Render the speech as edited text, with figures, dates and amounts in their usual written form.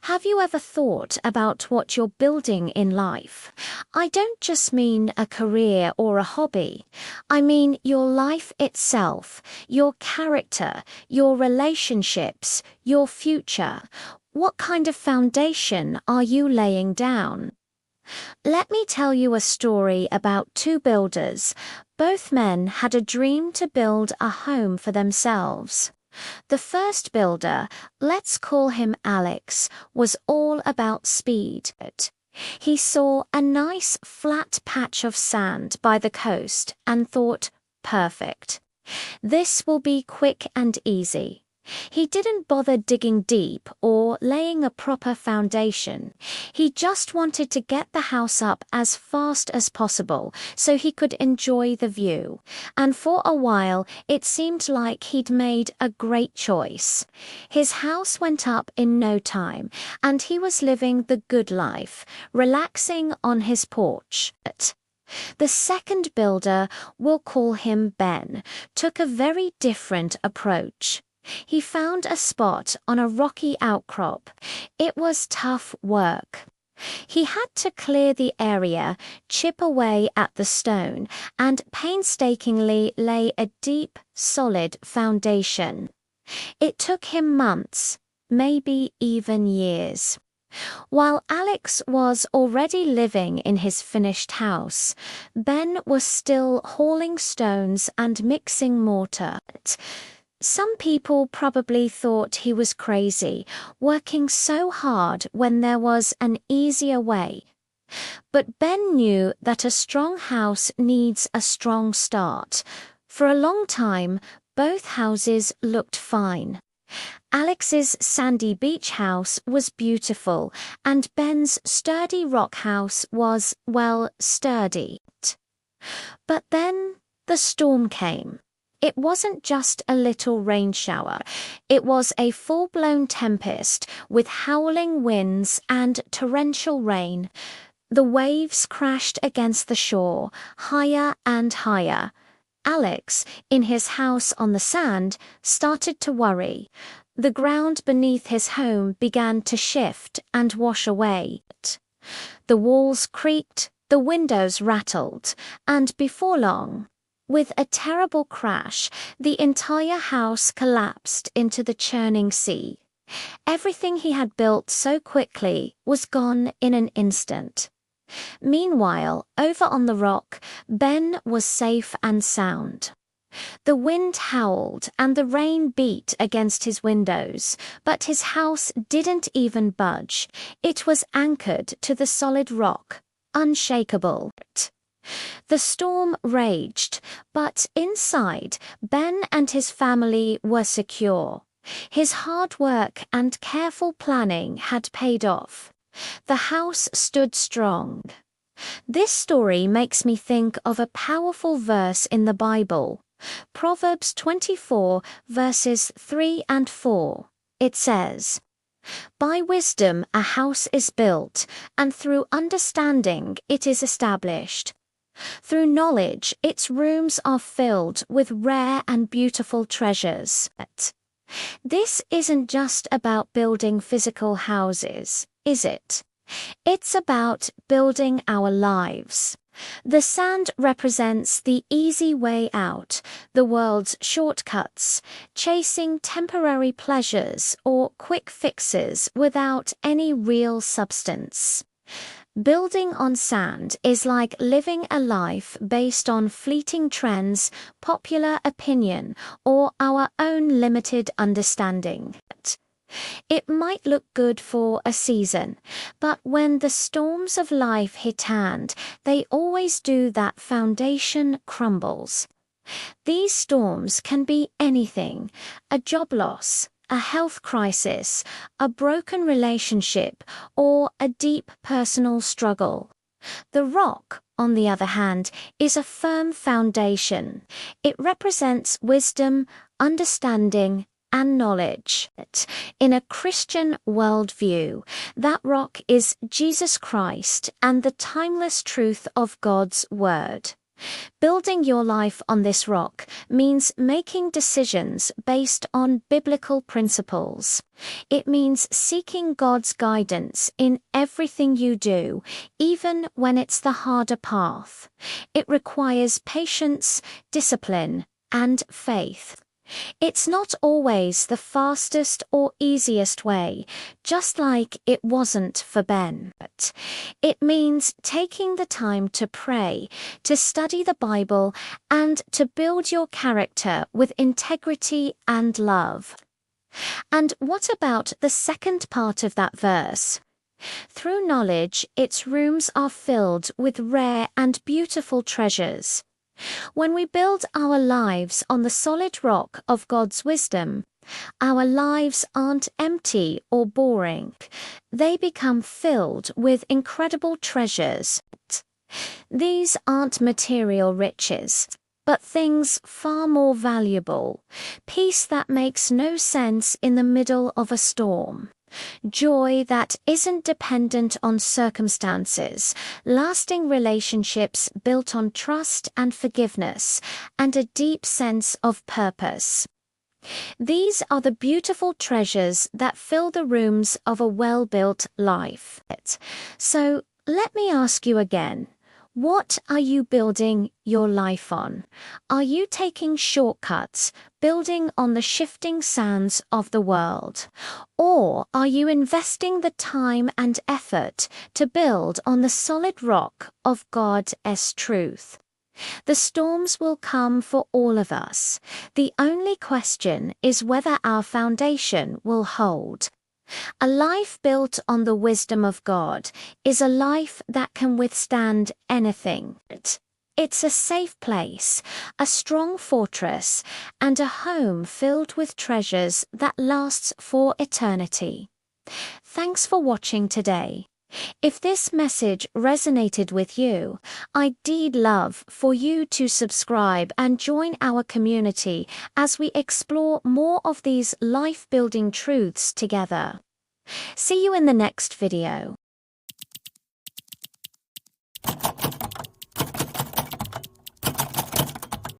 Have you ever thought about what you're building in life? I don't just mean a career or a hobby. I mean your life itself, your character, your relationships, your future. What kind of foundation are you laying down? Let me tell you a story about two builders. Both men had a dream to build a home for themselves. The first builder, let's call him Alex, was all about speed. He saw a nice flat patch of sand by the coast and thought, perfect. This will be quick and easy. He didn't bother digging deep or laying a proper foundation. He just wanted to get the house up as fast as possible so he could enjoy the view. And for a while, it seemed like he'd made a great choice. His house went up in no time, and he was living the good life, relaxing on his porch. The second builder, we'll call him Ben, took a very different approach. He found a spot on a rocky outcrop. It was tough work. He had to clear the area, chip away at the stone, and painstakingly lay a deep, solid foundation. It took him months, maybe even years. While Alex was already living in his finished house, Ben was still hauling stones and mixing mortar. Some people probably thought he was crazy, working so hard when there was an easier way. But Ben knew that a strong house needs a strong start. For a long time, both houses looked fine. Alex's sandy beach house was beautiful, and Ben's sturdy rock house was, well, sturdy. But then the storm came. It wasn't just a little rain shower. It was a full-blown tempest with howling winds and torrential rain. The waves crashed against the shore, higher and higher. Alex, in his house on the sand, started to worry. The ground beneath his home began to shift and wash away. The walls creaked, the windows rattled, and before long, with a terrible crash, the entire house collapsed into the churning sea. Everything he had built so quickly was gone in an instant. Meanwhile, over on the rock, Ben was safe and sound. The wind howled and the rain beat against his windows, but his house didn't even budge. It was anchored to the solid rock, unshakable. The storm raged, but inside, Ben and his family were secure. His hard work and careful planning had paid off. The house stood strong. This story makes me think of a powerful verse in the Bible, Proverbs 24, verses 3 and 4. It says, "By wisdom a house is built, and through understanding it is established. Through knowledge, its rooms are filled with rare and beautiful treasures." This isn't just about building physical houses, is it? It's about building our lives. The sand represents the easy way out, the world's shortcuts, chasing temporary pleasures or quick fixes without any real substance. Building on sand is like living a life based on fleeting trends, popular opinion, or our own limited understanding. It might look good for a season, but when the storms of life hit hand, they always do. That foundation crumbles. These storms can be anything: a job loss, a health crisis, a broken relationship, or a deep personal struggle. The rock, on the other hand, is a firm foundation. It represents wisdom, understanding, and knowledge. In a Christian worldview, that rock is Jesus Christ and the timeless truth of God's Word. Building your life on this rock means making decisions based on biblical principles. It means seeking God's guidance in everything you do, even when it's the harder path. It requires patience, discipline, and faith. It's not always the fastest or easiest way, just like it wasn't for Ben. But it means taking the time to pray, to study the Bible, and to build your character with integrity and love. And what about the second part of that verse? Through knowledge, its rooms are filled with rare and beautiful treasures. When we build our lives on the solid rock of God's wisdom, our lives aren't empty or boring. They become filled with incredible treasures. These aren't material riches, but things far more valuable. Peace that makes no sense in the middle of a storm. Joy that isn't dependent on circumstances, lasting relationships built on trust and forgiveness, and a deep sense of purpose. These are the beautiful treasures that fill the rooms of a well-built life. So let me ask you again. What are you building your life on? Are you taking shortcuts, building on the shifting sands of the world? Or are you investing the time and effort to build on the solid rock of God's truth? The storms will come for all of us. The only question is whether our foundation will hold. A life built on the wisdom of God is a life that can withstand anything. It's a safe place, a strong fortress, and a home filled with treasures that lasts for eternity. Thanks for watching today. If this message resonated with you, I'd love for you to subscribe and join our community as we explore more of these life-building truths together. See you in the next video.